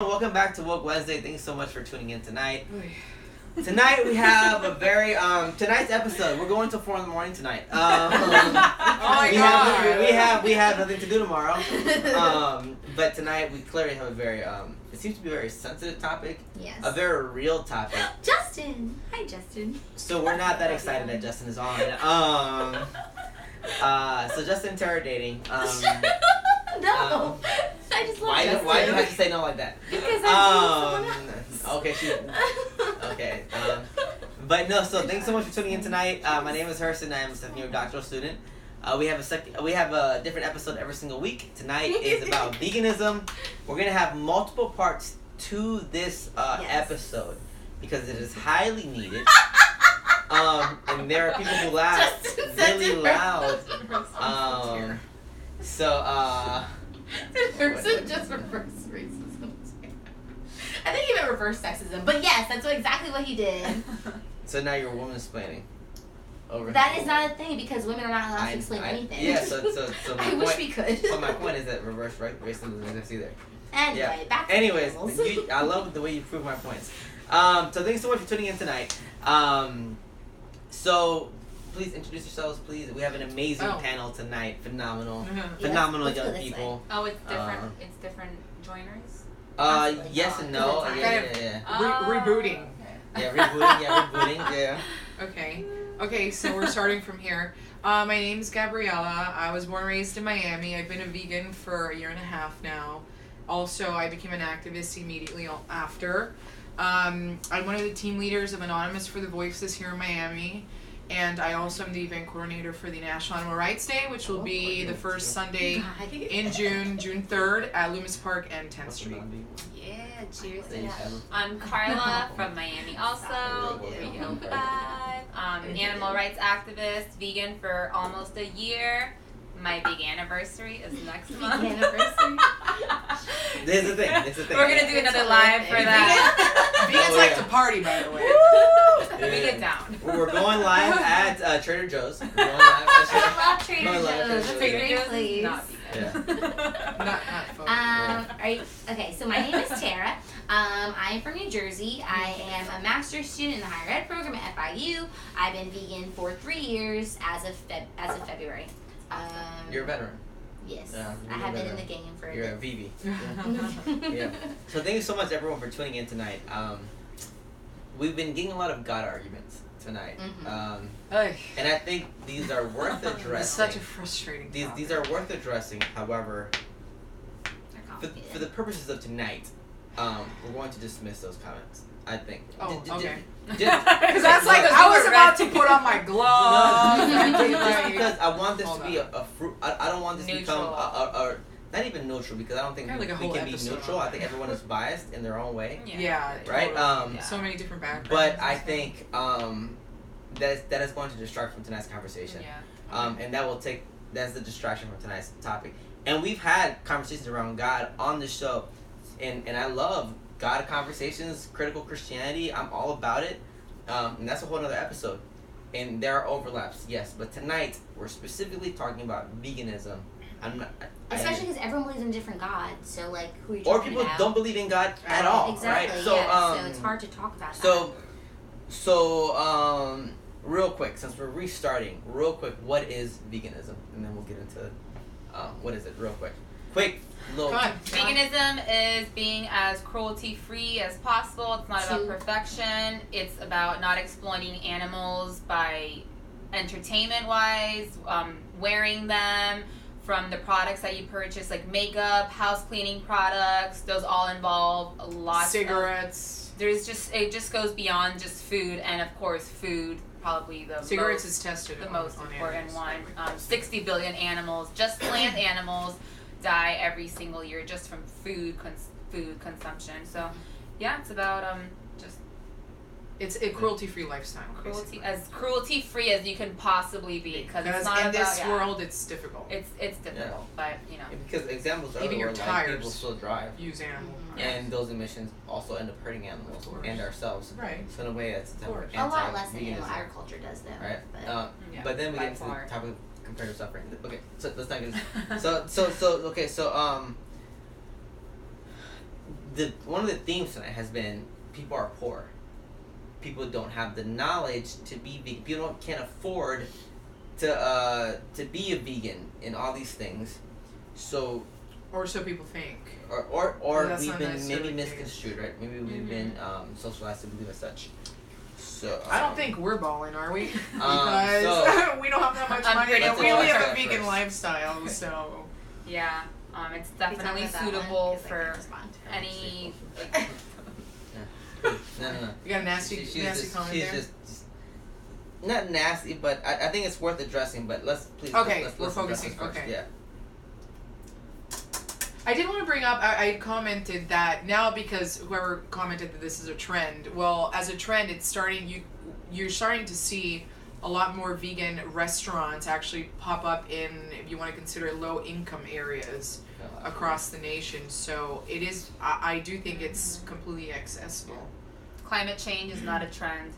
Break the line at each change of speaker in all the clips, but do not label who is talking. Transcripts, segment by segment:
Welcome back to Woke Wednesday. Thanks so much for tuning in tonight. Tonight we have a very tonight's episode. We're going till 4 in the morning tonight. We have nothing to do tomorrow. But tonight we clearly have a very it seems to be a very sensitive topic.
Yes.
A very real topic.
Justin. Hi, Justin.
So we're not that excited that Justin is on. So Justin and Tara are dating.
No. I just love Justin.
Why do you have to say no like that?
Because I
Okay, okay. But no. So thanks so much for tuning in tonight. My name is Hurston. I'm a second-year doctoral student. We have a different episode every single week. Tonight is about veganism. We're gonna have multiple parts to this episode because it is highly needed. And there are people who laugh really loud.
Did Hurston just reverse racism? I think he meant reverse sexism, but yes, that's exactly what he did.
So now you're woman-splaining.
That is not a thing because women are not allowed to explain anything.
Yeah, so my
I wish we could.
So my point is that reverse racism doesn't exist either.
Anyway, back to
Anyways,
animals.
I love the way you prove my points. So thanks so much for tuning in tonight. So please introduce yourselves, please. We have an amazing panel tonight. Phenomenal young people.
Oh, it's different. It's different joiners.
Yes and no. Yeah.
Rebooting.
Yeah, rebooting. Yeah.
Okay, so we're starting from here. My name's Gabriella. I was born and raised in Miami. I've been a vegan for a year and a half now. Also, I became an activist immediately after. I'm one of the team leaders of Anonymous for the Voiceless here in Miami. And I also am the event coordinator for the National Animal Rights Day, which will be the first Sunday in June 3rd at Loomis Park and 10th Street.
Yeah, cheers to that.
I'm Carla from Miami also. 305. Animal rights activist, vegan for almost a year. My big anniversary is next month.
There's the thing.
We're gonna do another live for that.
Vegans like to party, by the way.
We get down.
We're going live at Trader Joe's. We're going live
I love Trader Joe's. That's a great place.
Not vegan.
Not fun.
Okay, so my name is Tara. I'm from New Jersey. I am a master's student in the higher ed program at FIU. I've been vegan for 3 years as of February.
You're a veteran.
Yes,
Yeah,
I have been in the game for
You're a VB. Yeah. So thank you so much, everyone, for tuning in tonight. We've been getting a lot of God arguments tonight, and I think these are worth addressing.
It's such a frustrating
These are worth addressing. However, for the purposes of tonight, we're going to dismiss those comments. I think.
Oh, okay.
Because
that's like I was about to put on my gloves.
Just because I want this to be a fruit. I don't want this to become a not even neutral because I don't think we can be neutral. I think everyone is biased in their own way.
Yeah.
Right.
Totally. So many different backgrounds.
But I think that is going to distract from tonight's conversation.
Yeah.
And that's the distraction from tonight's topic. And we've had conversations around God on the show, and I love God conversations, critical Christianity. I'm all about it. And that's a whole other episode. And there are overlaps, yes. But tonight, we're specifically talking about veganism.
Especially because everyone believes in different gods. So, like, who are you
or
talking
people
about?
don't believe in God at all,
exactly,
right?
So it's hard to talk about that.
So, real quick, since we're restarting, what is veganism? And then we'll get into what is it, real quick.
Veganism is being as cruelty-free as possible. It's not about perfection. It's about not exploiting animals by entertainment-wise, wearing them, from the products that you purchase, like makeup, house cleaning products. Those all involve a lot.
Cigarettes.
It just goes beyond just food, and of course, food probably
cigarettes is tested
the most important one. 60 billion animals, just plant animals, die every single year just from food consumption. So yeah, it's about just
it's a cruelty-free lifestyle.
Cruelty-free as you can possibly be, because it's not
in
about
this world it's difficult.
It's difficult, but you know.
Because examples are
even your tires
people still drive,
use animal,
and those emissions also end up hurting animals and ourselves.
Right.
So in a way, that's
a lot less than animal agriculture does, though.
Right. But then we get into the topic of comparative suffering. Okay, so let's not get into one of the themes tonight has been people are poor. People don't have the knowledge to be vegan. People can't afford to be a vegan in all these things. So,
or so people think.
Or we've been maybe misconstrued, right? Maybe we've been socialized to believe as such. So
I don't think we're balling, are we? Because we don't have that much money, and we live a vegan lifestyle. So
yeah, it's definitely suitable for any. Like,
no.
You got a nasty comment there?
Just not nasty, but I think it's worth addressing. But let's
we're focusing.
First.
Okay.
Yeah.
I did want to bring up, I commented that now because whoever commented that this is a trend, well, as a trend, it's starting, you're starting to see a lot more vegan restaurants actually pop up in, if you want to consider, low-income areas across the nation. So it is, I do think it's completely accessible.
Climate change is not a trend.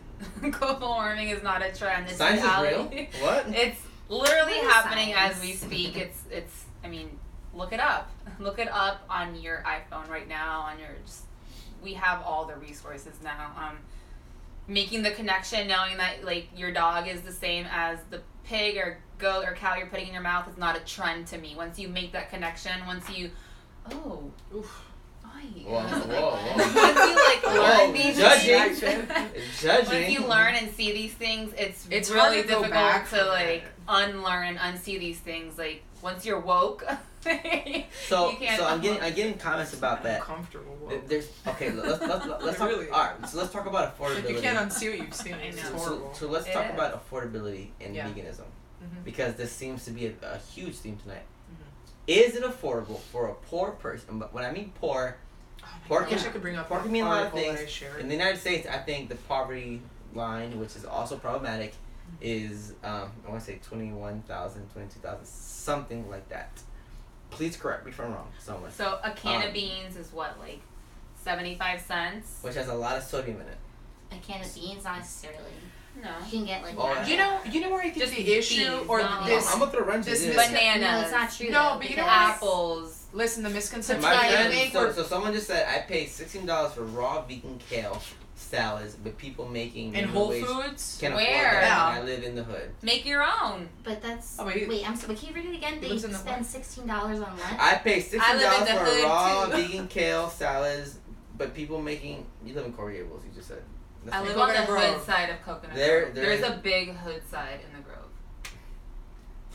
Global warming is not a trend. It's
Science
reality.
Is real? What?
It's literally happening
science?
as we speak. It's. I mean, look it up. Look it up on your iPhone right now. We have all the resources now. Making the connection, knowing that like your dog is the same as the pig or goat or cow you're putting in your mouth is not a trend to me. Once you make that connection, once you,
Oof.
Whoa.
Once you like learn these
judging.
Once you learn and see these things, it's
hard
really
to go
difficult
back
to
from
like
that.
unlearn and unsee these things. Like once you're woke,
So
you can't.
I'm getting comments about that.
Uncomfortable.
Let's talk.
Really.
All right, so let's talk about affordability.
You can't unsee what you've seen.
I
It's
know.
horrible.
So let's talk about affordability and
Yeah.
veganism,
Mhm.
because this seems to be a huge theme tonight.
Mhm.
Is it affordable for a poor person? But when I mean poor,
I wish I could bring up
poor
that
can mean a lot of
article that I
things.
shared.
In the United States, I think the poverty line, which is also problematic, is I want to say 21,000, 22,000, something like that. Please correct me if I'm wrong, someone.
So a can of beans is what, like 75 cents?
Which has a lot of sodium in it.
A can of beans, not necessarily.
No.
You can get like.
Oh,
You know where I think
Just
the issue
beans,
or
no.
this
I'm gonna throw a wrench in
this
this.
Bananas.
No, it's not true.
No,
though,
but you know
because-
what?
Apples.
Listen, the misconception
My
I
friend,
think
so someone just said I paid $16 for raw vegan kale salads, but people making
in
minimum
Whole
wage
Foods.
can't
Where?
afford that,
Yeah.
and I live in the hood.
Make your own.
But that's.
Oh, wait.
Wait, I'm sorry. Can you read it again?
He
They
lives in the
spend $16 on what?
I paid
I live in
$16
the
for
hood,
raw
too.
vegan kale salads, but people making. You live in Coral Gables, you just said. That's
I
right.
live on the
Coconut Grove.
hood side of Coconut
There-
Grove.
there
There's
is-
a big hood side in the Grove.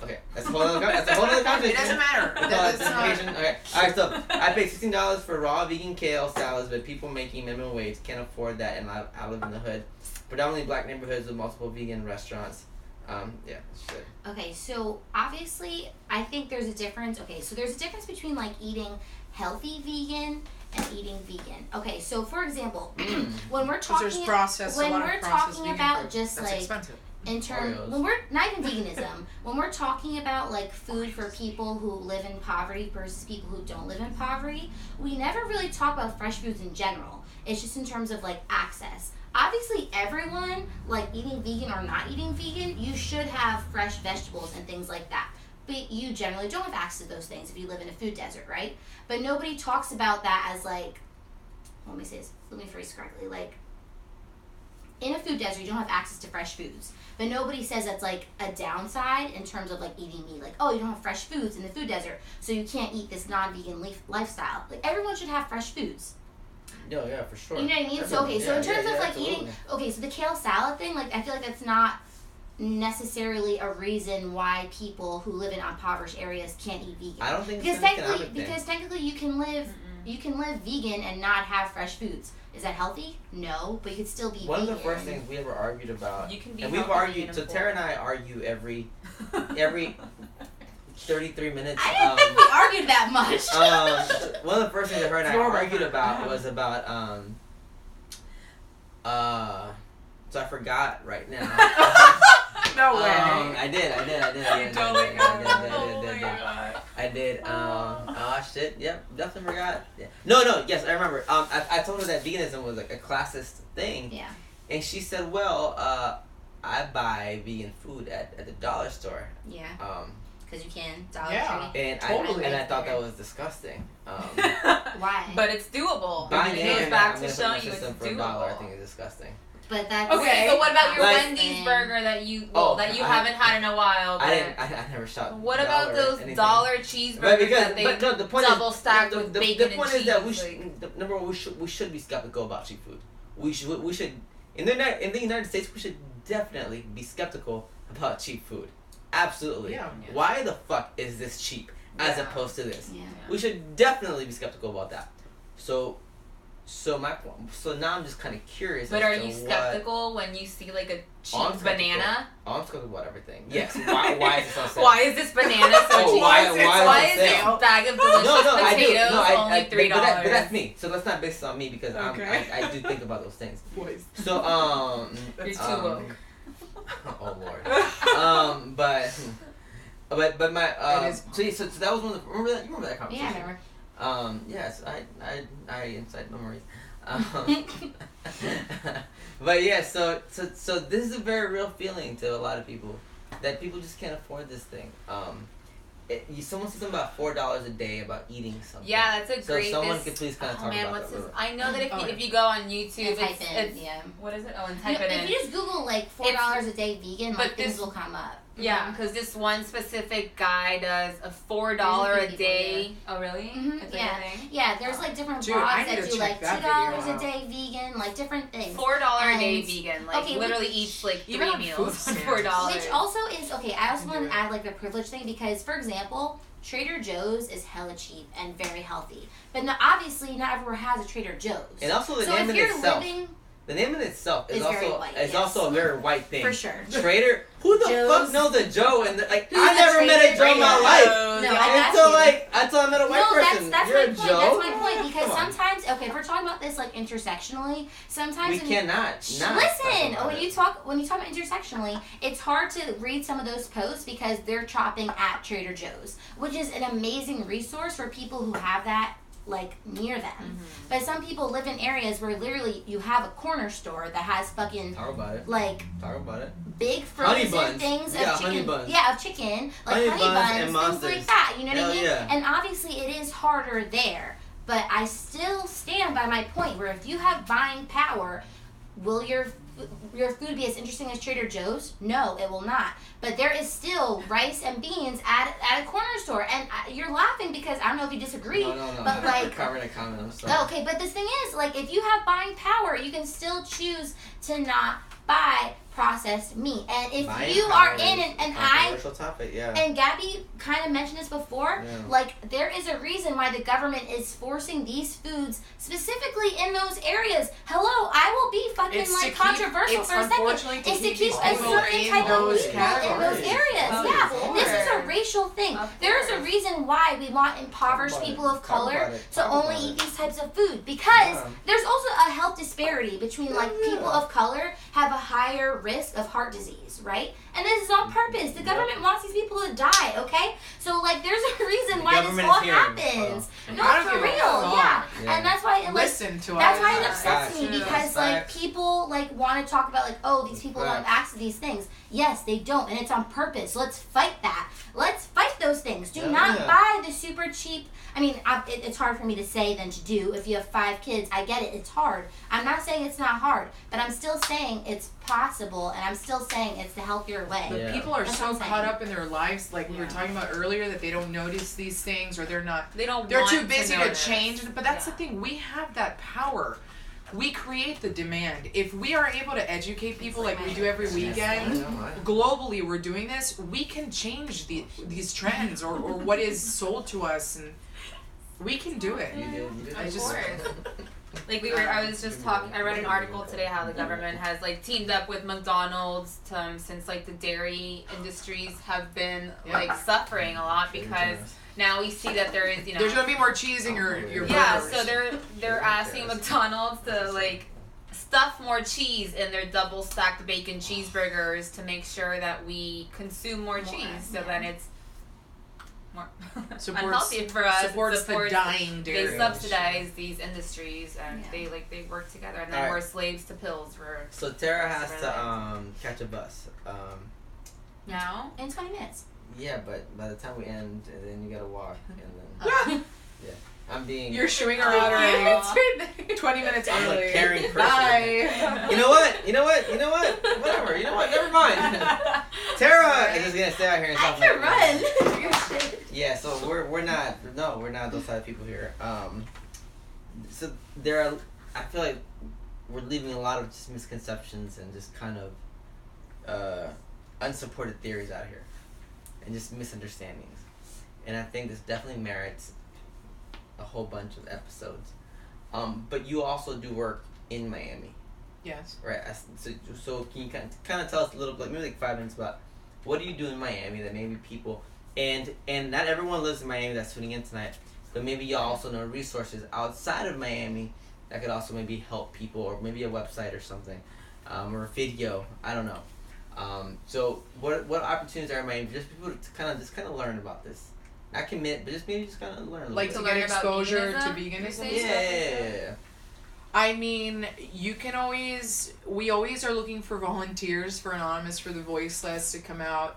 Okay, that's a whole other conversation.
It doesn't matter.
That's
That's not-
Okay, alright, so I paid $16 for raw vegan kale salads, but people making minimum wage can't afford that, and I live in the hood. Predominantly black neighborhoods with multiple vegan restaurants. Yeah, shit.
Okay, so obviously, I think there's a difference. Okay, so there's a difference between like eating healthy vegan and eating vegan. Okay, so for example, when we're
Because
talking,
there's processed,
when
a lot
we're
of processed
talking
vegan
about
food.
just
That's
like
expensive.
in terms,
Oreos.
when we're not even veganism, when we're talking about like food for people who live in poverty versus people who don't live in poverty, we never really talk about fresh foods in general. It's just in terms of like access. Obviously, everyone, like eating vegan or not eating vegan, you should have fresh vegetables and things like that. But you generally don't have access to those things if you live in a food desert, right? But nobody talks about that as like, let me say this, let me phrase correctly, like, in a food desert, you don't have access to fresh foods. But nobody says that's like a downside in terms of like eating meat. Like, oh, you don't have fresh foods in the food desert, so you can't eat this non-vegan lifestyle. Like, everyone should have fresh foods.
No, yeah, for sure.
You know what I mean?
That's
So, okay, so in terms of like
absolutely.
eating, okay, so the kale salad thing, like, I feel like that's not necessarily a reason why people who live in impoverished areas can't eat vegan.
I don't think
Because
it's an
technically,
economic thing.
because technically you can live vegan and not have fresh foods. Is that healthy? No, but you could still be
One
vegan.
of the first things we ever argued about,
You can be
and we've
healthy
argued,
and
so
poor.
Tara and I argue every 33 minutes.
I didn't think we argued that much.
One of the first things that her and I
Throw it
argued
back.
about was about so I forgot right now.
No way.
I did.
You totally got it. Oh my God.
I did. Oh shit. Yep. Definitely forgot. Yeah. No. Yes, I remember. I told her that veganism was like a classist thing.
Yeah.
And she said, "Well, I buy vegan food at the dollar store."
Yeah. because you can. Dollar
Yeah.
Tree.
And
Totally.
I thought that was disgusting.
Why?
But it's doable.
Buying
It
in,
goes back
I'm
to
gonna put
showing
my
you it's
system for $1, I think
doable.
is disgusting.
But that's
Okay, so what about your
Like-
Wendy's burger that you
Oh,
that you
I-
haven't had in a while?
I
But
never shot.
what about
$1
those
anything.
dollar
But
cheeseburgers
because,
that they
but no, the point
double
is,
stacked
the,
with
the,
bacon
the point
and
is that
cheese?
number one, we should be skeptical about cheap food. We should in the United States we should definitely be skeptical about cheap food. Absolutely.
Yeah.
Why the fuck is this cheap as
Yeah.
opposed to this?
Yeah.
We should definitely be skeptical about that. So now I'm just kind of curious.
But
as
are
to
you
what-
skeptical when you see like a
Oh, I'm
cheap
skeptical.
banana?
Oh, I'm skeptical about everything. Yes. Why is this on sale?
Why is this banana so
Oh,
cheap?
why
Why
is
is
it
this
sale?
bag of delicious
I do.
potatoes
No, I
only
but
$3?
but that's me. So that's not based on me because
Okay.
I do think about those things.
Boys.
So
You're too woke.
Oh Lord. But my
It is-
so that was one of the remember that conversation?
Yeah, I remember.
Yes, I inside memories. But yeah, so this is a very real feeling to a lot of people that people just can't afford this thing. Someone said something about $4 a day about eating something.
Yeah, that's a
So
great.
someone could please kind of talk
man,
about
what's
that.
this? I know that
Oh,
if you go on YouTube,
And type
it's
in, yeah.
what is it? Oh, and type it
If
in.
you just Google like $4 a day vegan,
but
like things
this-
will come up.
Yeah, because this one specific guy does a $4
There's a
a
few
day.
people,
Oh, really?
Mhm,
It's a
yeah.
thing?
Yeah, there's like different
Dude, I
blogs
need
that
to
do
check
like
that
$2
video
a
out.
day vegan, like different things.
$4 a day
And-
vegan, like
okay,
literally eats like
Even
3
on
meals
food
on
stamps.
$4.
Which also is okay. I also
Do
want
it.
to add like the privilege thing because, for example, Trader Joe's is hella cheap and very healthy, but now obviously not everywhere has a Trader Joe's.
And also the
so
name
if
in
you're
itself.
living
The name in itself is
It's very
also
white,
is
yes.
also a very white thing.
for sure.
Trader. Who the
Joe's.
fuck knows a Joe? And like
Who's
I
the
never met a
Trader
Joe in my
Joe's?
life.
No, I got
Until
you.
until I met a white
No,
person.
that's
You're
my
a
point.
Joe?
That's my point because
Come on.
sometimes, okay, if we're talking about this like intersectionally, sometimes
We
when
cannot. not
listen,
talk about
when
it.
you talk about intersectionally, it's hard to read some of those posts because they're shopping at Trader Joe's, which is an amazing resource for people who have that like near them.
Mm-hmm.
But some people live in areas where literally you have a corner store that has fucking
Talk about it.
like
Talk about it.
big
Honey
frozen
buns.
things of
Yeah,
chicken.
honey buns.
Yeah, of chicken. Like
Honey
honey
buns
buns,
and
things
monsters.
like that. You know what
Hell
I mean?
yeah.
And obviously it is harder there. But I still stand by my point where if you have buying power, will your food be as interesting as Trader Joe's? No, it will not. But there is still rice and beans at a corner store. And you're laughing because I don't know if you disagree.
No.
But
I'm
like,
covering a comment. I'm sorry.
okay, but the thing is, like, if you have buying power, you can still choose to not buy processed meat. And if
Buying
you
power
are in
is
and
a
I
controversial topic. Yeah.
and Gabby kind of mentioned this before,
Yeah.
like there is a reason why the government is forcing these foods specifically in those areas. Hello, I will be fucking
It's to
like
keep-
controversial
it's
for a second.
unfortunately to
It's to
keep
keep
these
a
people
certain
in
type of
those
people in those
categories.
areas.
Of
Yeah,
course.
this is a racial thing.
Of
There is a
course.
reason why we want impoverished
Talk about
people
it.
of
Talk
color
about it.
to
Talk
only
about
eat
it.
these types of food because
Yeah.
there's also a health disparity between like
Yeah.
people of color have a higher risk of heart disease, right? And this is on purpose. The government wants these people to die, okay? So like there's a reason why this
government
all
is hearing.
happens.
Oh.
No,
I don't
for
give a
real,
fuck.
yeah.
Yeah.
And that's why it like
Listen to
that's
us.
why it
Facts.
upsets me
Facts.
because like
Facts.
people like want to talk about like, oh, these people don't
Facts.
have access to these things. Yes, they don't, and it's on purpose. Let's fight that. Let's fight those things. Do
Yeah,
not
yeah.
buy the super cheap. I mean, it's hard for me to say than to do. If you have 5 kids, I get it. It's hard. I'm not saying it's not hard, but I'm still saying it's possible, and I'm still saying it's the healthier way.
But
Yeah.
people are
That's
so
what I'm
caught
saying.
up in their lives, like we were
Yeah.
talking about earlier, that they don't notice these things or they're
They don't.
too
want
busy to
notice.
change. But that's
Yeah.
the thing, we have that power. We create the demand. If we are able to educate people like we do every weekend, globally we're doing this, we can change these trends or what is sold to us, and we can do it.
You did.
I
Of
just-
course. Like I was just talking. I read an article today how the government has like teamed up with McDonald's since like the dairy industries have been like suffering a lot because now we see that there is
There's gonna be more cheese in your
yeah.
burgers.
So they're asking McDonald's to like stuff more cheese in their double stacked bacon cheeseburgers to make sure that we consume more cheese. So then it's more unhealthy for us. It
supports the dying dairy.
They subsidize these industries and
Yeah.
they work together and then
Alright.
we're slaves to pills for
So Tara has
That's
to
right.
catch a bus.
now.
In 20 minutes.
Yeah, but by the time we end, and then you gotta walk, and then yeah, I'm being.
You're shooing her out already. 20 minutes
I'm
early.
a caring person.
Bye.
You know what? Whatever. You know what? Never mind. Tara is just gonna stay out here and
I
talk.
can run.
Yeah, so we're not those type of people here. So there are. I feel like we're leaving a lot of just misconceptions and just kind of unsupported theories out here, and just misunderstandings. And I think this definitely merits a whole bunch of episodes. But you also do work in Miami.
Yes.
Right. So can you kind of tell us a little, like maybe like 5 minutes about what do you do in Miami that maybe people and not everyone lives in Miami that's tuning in tonight, but maybe you also know resources outside of Miami that could also maybe help people, or maybe a website or something, or a video. I don't know. So what opportunities are in Miami? Just people to kind of learn about this. Not commit, but just maybe just kind of learn.
Like to get exposure to veganism.
Yeah.
I mean, we always are looking for volunteers for Anonymous, for the Voiceless to come out.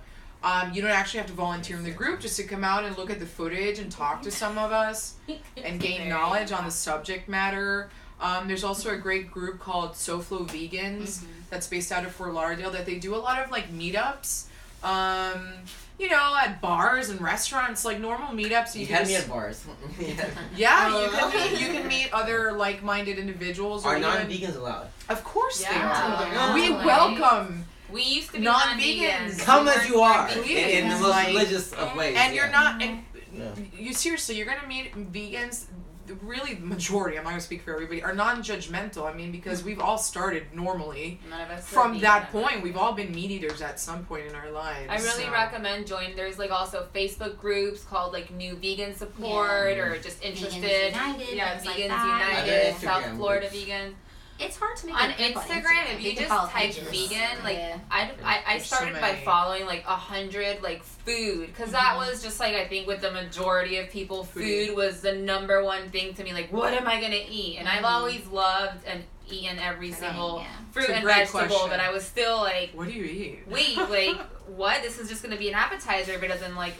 You don't actually have to volunteer in the group, just to come out and look at the footage and talk to some of us and gain knowledge on the subject matter. There's also a great group called SoFlo Vegans that's based out of Fort Lauderdale that they do a lot of like meetups. At bars and restaurants, like normal meetups.
You had me at bars.
Yeah, you can meet other like-minded individuals.
Are non-vegans allowed?
Of course they
Yeah.
are. We welcome
We used to be
non-vegans.
Come as you are,
Please.
in the most religious of ways.
And you're not, and
No.
you seriously, you're gonna meet vegans. Really, the majority, I'm not gonna speak for everybody, are non-judgmental. I mean, because we've all started normally.
None of us
From that point, we've all been meat eaters at some point in our lives.
I really recommend joining. There's like also Facebook groups called like New Vegan Support or just interested.
Vegans United,
Yeah,
things like
Vegans
that.
United,
Instagram
South Florida
groups.
Vegans.
It's hard to make
On
a group
Instagram, if
You
you
can
just
follow
type
pages.
vegan, like
Yeah.
I
There's so
started by
many.
following like 100 like food, because that was just like, I think with the majority of people, food was the number one thing to me. Like, what am I gonna eat? And I've always loved and eaten every single fruit
It's a
and
great
vegetable,
question.
but I was still like,
What do you eat?
wait, like what? This is just gonna be an appetizer, but it doesn't like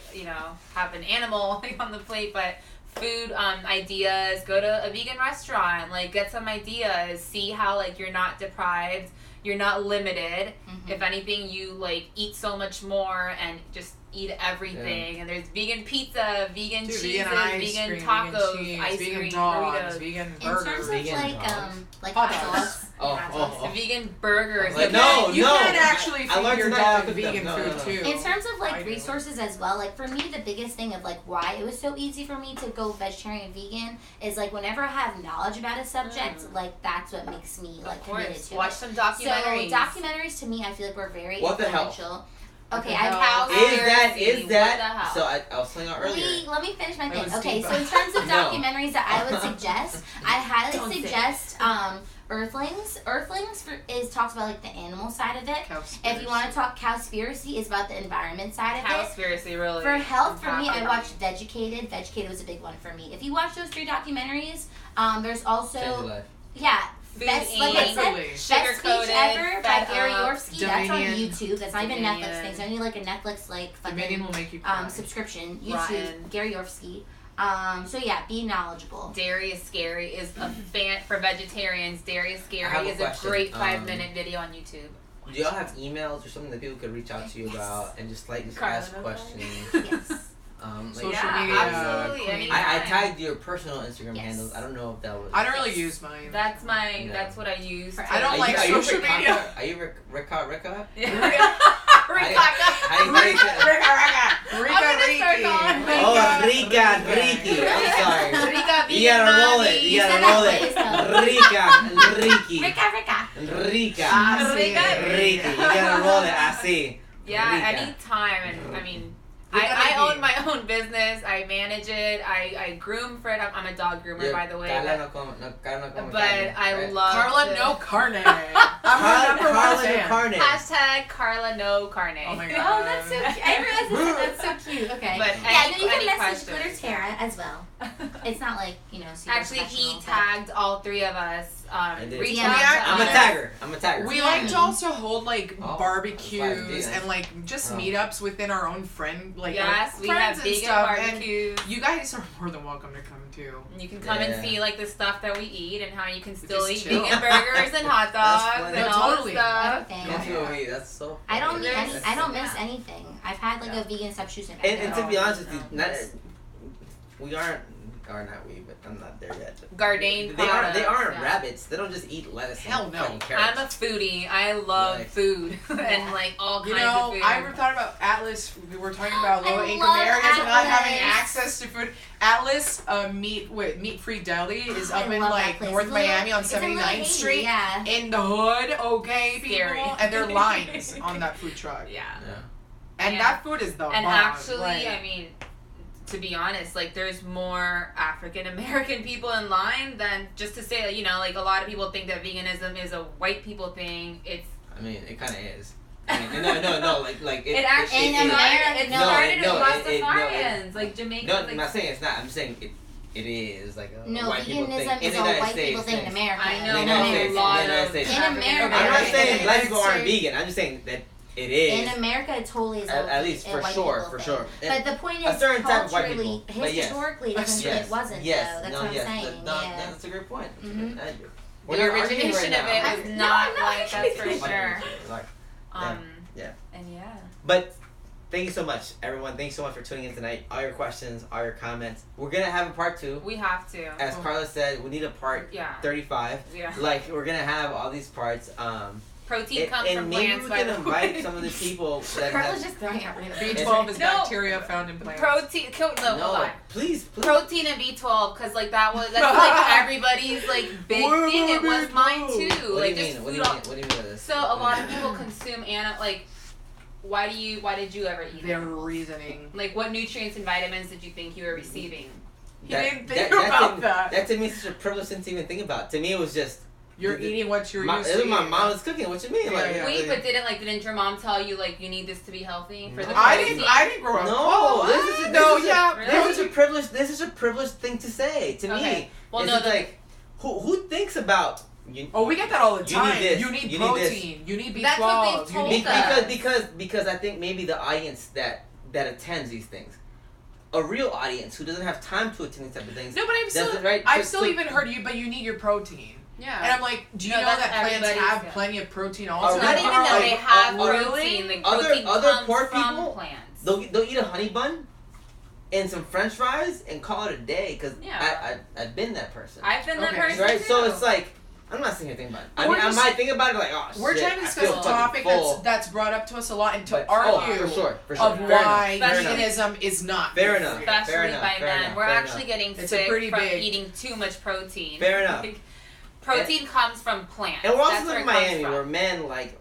have an animal like on the plate, but. Food ideas, go to a vegan restaurant, like get some ideas, see how like you're not deprived, you're not limited. If anything, you like eat so much more and just eat everything. And there's vegan pizza, vegan cheeses,
vegan ice
vegan
cream,
tacos,
vegan cheese,
ice
vegan
cream,
dogs,
burritos,
vegan
In
burgers.
terms of
Vegan
like
Hot
hot
dogs.
dogs.
Oh.
vegan burgers.
Like,
You
no,
can-
You
no.
can actually
I
feed
learned
your
tonight
dog
to cook
vegan
them. No.
food too.
In terms of
I
like
do.
resources as well, like for me the biggest thing of like why it was so easy for me to go vegetarian and vegan is like whenever I have knowledge about a subject, like that's what makes me like
Of
committed
course,
to
watch
it.
some documentaries.
So documentaries to me I feel like were very
What the hell?
influential. Okay,
What the
I
hell?
Is
What
that?
the hell?
So I was telling you earlier.
let me finish my
That
thing.
was
Okay,
deep.
so in terms of
No.
documentaries that I would suggest, I
Don't
highly
say
suggest Earthlings. Earthlings talks about like the animal side of it. If you want to talk Cowspiracy, is about the environment side of it.
Cowspiracy, really.
For health, for me, I
impactful.
watched Vegucated. Vegucated was a big one for me. If you watch those 3 documentaries, there's
Change
also
your life.
Food
best,
eating,
like I said,
Absolutely.
best
sugar-coated,
speech ever by
fed
Gary
up,
Yorfsky. That's on
Dominion.
YouTube. That's not even a Netflix
Dominion.
thing. So I need like a Netflix like
Dominion
fucking
will make you cry.
subscription. YouTube.
Rotten.
Gary Yorfsky. So yeah, be knowledgeable.
Dairy is Scary is a fan for vegetarians. Dairy is
I have
Scary
a
is
question.
a great 5-minute video on YouTube.
Do y'all have emails or something that people could reach out to you
Yes.
about and just like
Carla,
ask
no
questions?
Yes.
Like,
Social
Yeah,
media.
absolutely,
queen.
any-
I tagged your personal Instagram
Yes.
handles. I don't know if that was.
I don't really use mine.
That's my.
Yeah.
That's what I use.
For-
I don't like
are you
social
Ricotta?
media.
Are you Ricotta?
Ricotta.
How do you say that?
Rika
I'm gonna start
Riki.
calling
Oh, Rika, Riki. I'm sorry.
Rika
You gotta roll it. You gotta roll it. Rika, Riki.
Rika.
Rika.
Ah,
Rika.
Riki. You gotta roll it. I see.
Yeah,
Rika.
anytime. And I mean,
Rika
I
Riki.
own my own business. I manage it. I groom for it. I'm a dog groomer, by the way.
Carla
But,
no come
but
carne,
I
right?
love
Carla,
to-
no carne. I'm her number one
Carla no
fan.
carne.
Hashtag Carla no carne.
Oh my
Oh,
god.
that's so cute. I realized that's so cute. Okay.
But
yeah,
any-
no, you
any
can message
questions?
Glitter Tara as well. It's not like, super
Actually, he
professional, but-
tagged all 3 of us reach
Yeah.
out to us.
I'm a tagger.
We like to also hold like
Oh,
barbecues
that's
and like just meetups within our own friend like
Yes, we
friends
have
and
vegan
stuff.
barbecues.
And you guys are more than welcome to come too.
You can come and see like the stuff that we eat and how you can still
Just
eat
chill.
vegan burgers and hot dogs
funny.
and
No,
all
totally.
the stuff.
Everything.
Don't feel me. That's so.
I don't
funny.
eat any. I don't miss
Yeah.
anything. I've had like a vegan substitution.
And to be
No,
honest with you,
no.
we aren't. Or not we, but I'm not there yet.
Gardein
They aren't. They
products,
aren't
yeah.
rabbits. They don't just eat lettuce.
Hell
and
no.
fucking carrots.
I'm a foodie. I love
Nice.
food and like all
You
kinds
know,
of food.
I ever thought about Atlas. We were talking about
I
low income
love
areas and not
Atlas.
having access to food. Atlas meat free deli is up
I
in
love that
like
place.
North
It's little-
Miami on
it's in Little
79th
Haiti,
Street.
Yeah.
In the hood, okay, people,
Scary.
and there are lines on that food truck.
yeah.
Yeah.
And
Yeah.
that food is the
And
bomb.
actually,
Like,
I mean, to be honest, like there's more African American people in line than just to say that, you know, like a lot of people think that veganism is a white people thing. It's
I mean, it kind of is. I mean, no, like
it actually
in
started,
America-
it
no,
started
it- no,
with
it-
Rastafarians, like Jamaicans.
No,
like,
I'm not saying it's not. I'm saying it is like a
No,
white people thing.
veganism
In
is
the
a
United
white
States
people thing in America.
I know,
In
In
the
there's
United
a
States.
lot
In the United
of
States.
In America.
I'm not
Okay.
saying black people aren't
States.
vegan. I'm just saying that it is.
In America, it totally is.
At least
a
for
white
sure,
people
for
thing.
sure.
But the point
A
is,
certain type of white
culturally,
people. But yes.
historically,
Yes.
it wasn't.
Yes.
Though. That's
No,
what I'm
yes.
saying.
That-
Yeah.
That's a great point.
Mhm.
We're
the
not arguing
origination
right
of
now.
it was
No,
not
I'm not
like that's for
arguing.
sure.
Like, yeah.
And yeah.
But thank you so much, everyone. Thanks so much for tuning in tonight. All your questions, all your comments. We're gonna have a part 2.
We have to.
As Carla said, we need a part
Yeah.
35.
Yeah.
Like we're gonna have all these parts.
Protein
And,
comes
and
from
maybe
plants.
we
by
can
the
invite
way.
some of the people that
Carla's
have.
just throwing out random.
B12 is
No.
bacteria found in plants.
Protein. No, hold on.
Please.
Protein and B12, because like that's like everybody's like big
What
thing. It
about
was mine
B12?
too.
What
Like
do you
just
mean? What do
food
you
all-
mean? What do you mean by this?
So a lot of people consume like. Why did you ever eat
Their
animals?
reasoning.
Like what nutrients and vitamins did you think you were receiving?
He didn't think about that.
That to me is such a privileged thing to even think about. To me, it was just.
You're eating what you're used
It
to
was my
eating.
mom was cooking. What you mean?
Yeah,
Like,
yeah.
Wait, but didn't your mom tell you like you need this to be healthy for the
I
protein?
didn't grow up.
No,
Oh,
this is a,
no,
this is
yeah.
a, this is a privileged. This is a privileged thing to say to
Okay.
me.
Well,
It's
no,
just like who thinks about you?
Oh, we get that all the
You need
time.
this,
You need
you need this.
protein. You need B12.
That's what they've told
you need
us.
Because I think maybe the audience that attends these things, a real audience who doesn't have time to attend these type of things.
No, but
doesn't, right?
I've
So-
still
so-
even heard you, but you need your protein.
Yeah.
And I'm like, do you
No,
know
that's
that plants
everybody's,
have
yeah.
plenty of protein
Are
also?
we-
Not even
are-
that they
are-
have
are-
protein. Like
other-
protein
other
comes
poor
from
people,
plants.
They'll eat a honey bun and some French fries and call it a day. Because
Yeah.
I've been that person.
I've been that
Okay.
person
Right,
too.
so it's like I'm not sitting here thinking about it. I
We're
mean,
just-
I might think about it like, oh
We're
shit,
trying to
I
discuss
feel
a
fucking
topic
full.
that's brought up to us a lot and to
But-
argue
for sure.
of
Fair
why
enough, fair enough.
veganism is not
Fair
good
enough.
for you.
especially
Fair enough,
by
fair
men.
enough,
We're
fair
actually
enough.
getting
It's a
sick
pretty
from
big-
eating too much protein.
Fair enough.
Protein comes from plants.
And we're also
That's where
living
it
in
comes
Miami
from.
where men like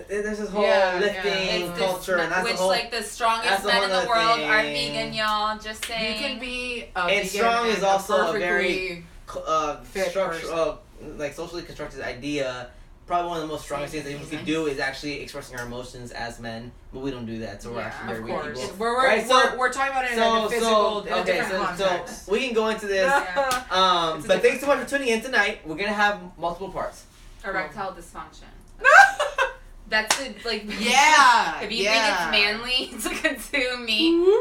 there's this whole
Yeah,
lifting
yeah.
It's
culture
this,
and that's
which
a whole
like the strongest
that's a
men
whole
in the
other
world are
thing.
vegan, y'all. Just saying.
You can be a
And
vegan
strong is
and
also a very
perfectly fit
structure
person.
like socially constructed idea. Probably one of the most strongest things that we can do is actually expressing our emotions as men, but we don't do that. So we're
Yeah,
actually
Of
very weak
course.
people.
We're
Right, so-
we're talking about it in a physical, in a
okay,
different context.
so we can go into this.
Yeah. It's a
But thanks so much for tuning in tonight. We're gonna have multiple parts.
Erectile dysfunction. That's the like.
Yeah.
If you
yeah.
think it's manly to consume meat.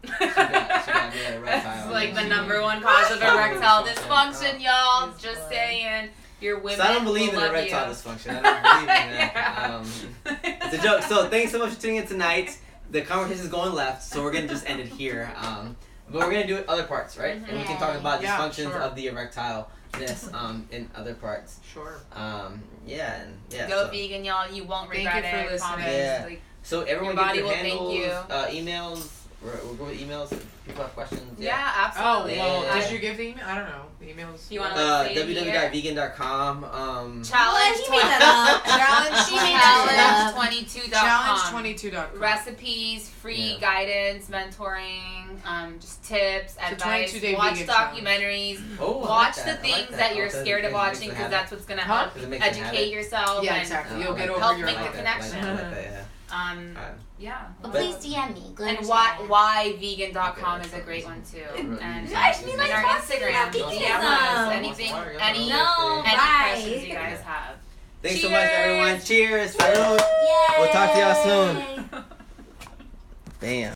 She got me at erectile.
That's like the number one cause of erectile dysfunction, y'all. Just saying. Your women.
So I don't believe in
will love
erectile
you.
dysfunction. I don't believe in that.
Yeah.
It's a joke. So thanks so much for tuning in tonight. The conversation is going left, so we're gonna just end it here. But we're gonna do other parts, right? And we can talk about
Yeah,
dysfunctions
sure.
of the erectileness in other parts.
Sure.
Yeah.
Go
So,
vegan, y'all. You won't
Thank
regret
you for
it. I
listening.
promise.
Yeah.
Like,
so everyone
Your
get
body
their
will thank
handles, emails. We'll go with emails. If people have questions.
yeah,
Oh,
absolutely.
well,
Yeah.
did you give the email? I don't know. The emails.
You wanna-
www.vegan.com.
Challenge
He made that up.
Challenge.
She made that up.
Challenge22.com.
Challenge22.com.
Recipes, free
Yeah.
guidance, mentoring, just tips, advice.
22-day
Watch
vegan
documentaries.
Oh, I like
Watch
that.
the
I like
things
that.
that you're
Also,
scared
it
of
makes
watching
them
because
have
that's what's gonna
Huh?
help
Because it makes them have
educate
it.
yourself
Yeah,
and
exactly.
Oh,
You'll
I
get
like
over
that.
help
your
make
I
the
like that.
connection.
I like that, yeah.
Yeah.
But please DM me.
And whyvegan.com is a great one too. And
Guys, we like
our
talking about
Instagram.
veganism.
DM us anything, any questions you guys have.
Thanks so much, everyone. Cheers. Salud.
Yay.
We'll talk to y'all soon. Bam.